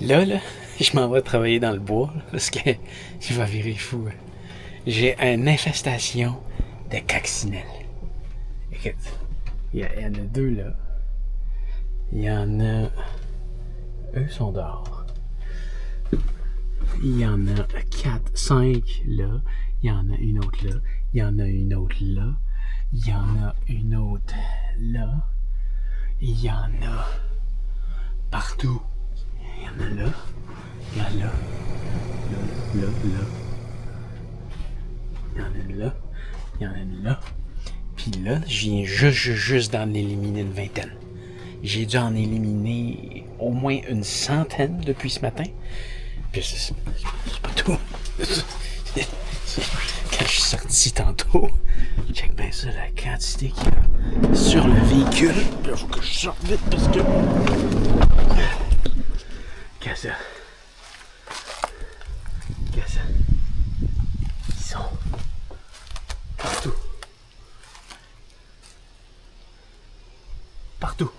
Là, je m'en vais travailler dans le bois, là, parce que je vais virer fou. J'ai une infestation de coccinelles. Écoute, il y en a deux là. Il y en a... Eux sont dehors. Il y en a 4, 5 là. Il y en a une autre là. Il y en a une autre là. Il y en a une autre là. Il y en a partout. Il y en a là. Il y en a là. Là, là, là. Il y en a une là. Il y en a une là. Puis là, je viens juste d'en éliminer une vingtaine. J'ai dû en éliminer au moins une centaine depuis ce matin. Puis c'est pas tout. Quand je suis sorti tantôt, check bien ça, la quantité qu'il y a sur le véhicule. Puis il faut que je sorte vite parce que... Qu'est-ce que ça? Qu'est-ce que ça? Ils sont partout. Partout.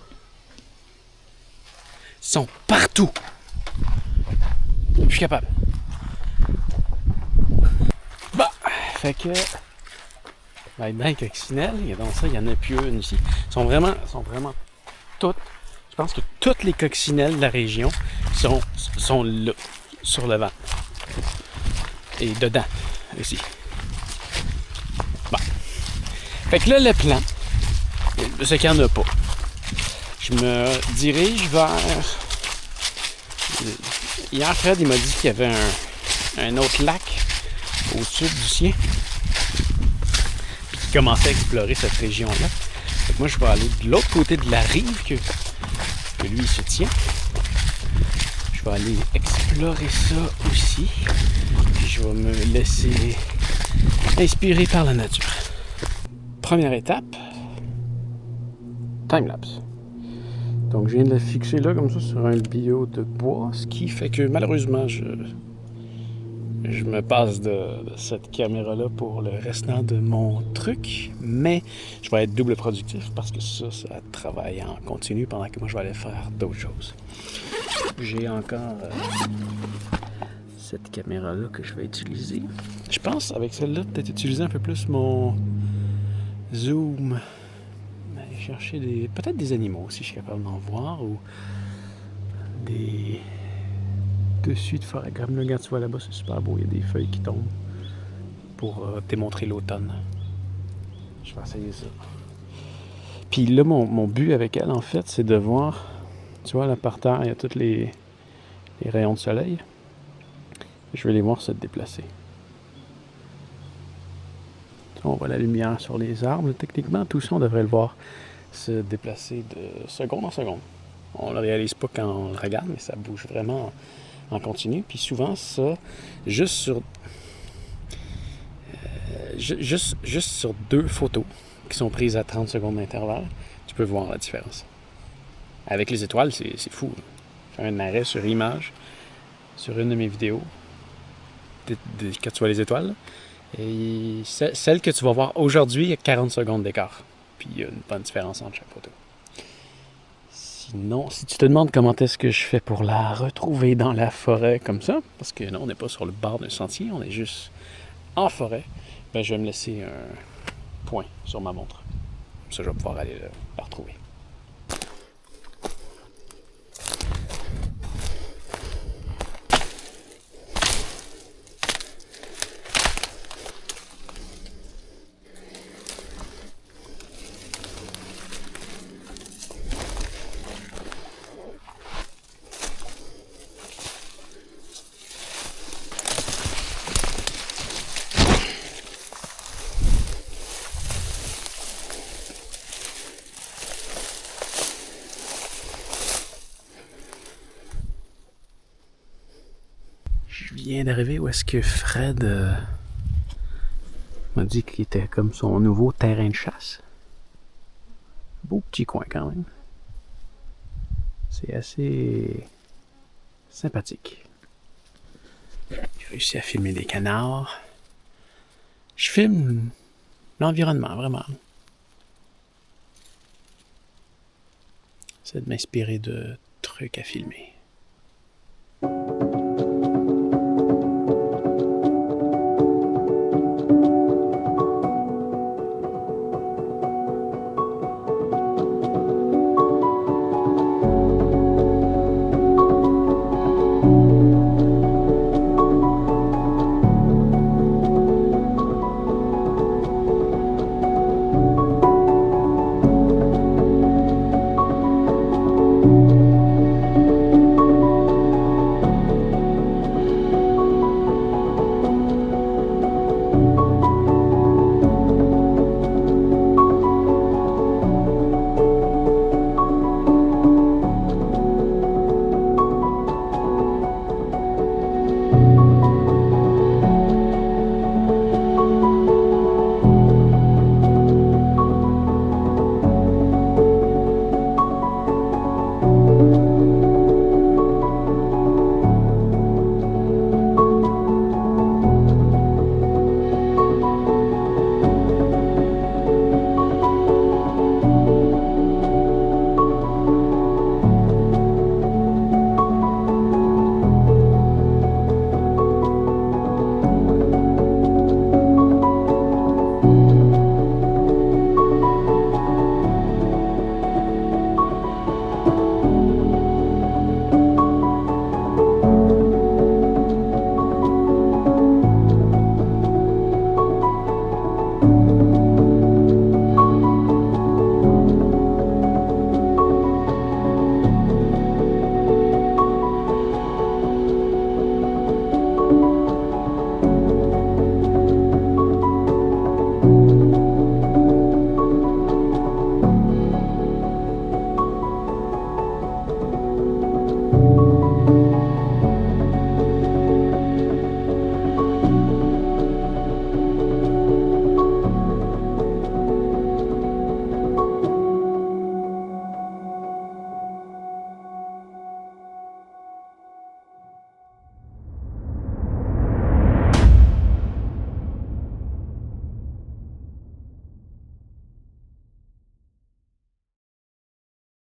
Ils sont partout. Je suis capable. Bah, fait que... Bye coccinelle, il y a donc ça, il y en a plus une ici. Ils sont vraiment toutes. Je pense que toutes les coccinelles de la région sont là, sur le vent. Et dedans, ici. Bon. Fait que là, le plan, c'est qu'il n'y en a pas. Je me dirige vers... Hier, Fred, il m'a dit qu'il y avait un autre lac au sud du sien. Puis qu'il commençait à explorer cette région-là. Fait que moi, je vais aller de l'autre côté de la rive que lui, il se tient. Je vais aller explorer ça aussi. Puis je vais me laisser inspirer par la nature. Première étape, timelapse. Donc je viens de la fixer là comme ça sur un bio de bois, ce qui fait que malheureusement je me passe de cette caméra-là pour le restant de mon truc, mais je vais être double productif parce que ça travaille en continu pendant que moi je vais aller faire d'autres choses. J'ai encore cette caméra-là que je vais utiliser. Je pense avec celle-là peut-être utiliser un peu plus mon zoom. Aller chercher peut-être des animaux si je suis capable d'en voir ou des dessus de forêt. Comme là, regarde, tu vois là-bas, c'est super beau. Il y a des feuilles qui tombent pour démontrer l'automne. Je vais essayer ça. Puis là, mon but avec elle, en fait, c'est de voir, tu vois, là par terre, il y a tous les rayons de soleil. Je vais les voir se déplacer. On voit la lumière sur les arbres. Techniquement, tout ça, on devrait le voir se déplacer de seconde en seconde. On ne le réalise pas quand on le regarde, mais ça bouge vraiment en continu. Puis souvent, ça, juste sur 2 photos qui sont prises à 30 secondes d'intervalle, tu peux voir la différence. Avec les étoiles, c'est fou. Je fais un arrêt sur image sur une de mes vidéos quand tu vois les étoiles. Et celle que tu vas voir aujourd'hui, il y a 40 secondes d'écart. Puis il y a une bonne différence entre chaque photo. Sinon, si tu te demandes comment est-ce que je fais pour la retrouver dans la forêt comme ça, parce que non, on n'est pas sur le bord d'un sentier, on est juste en forêt, ben je vais me laisser un point sur ma montre. Comme ça, je vais pouvoir aller la retrouver. Je viens d'arriver où est-ce que Fred m'a dit qu'il était comme son nouveau terrain de chasse. Beau petit coin quand même. C'est assez sympathique. J'ai réussi à filmer des canards. Je filme l'environnement, vraiment. J'essaie de m'inspirer de trucs à filmer.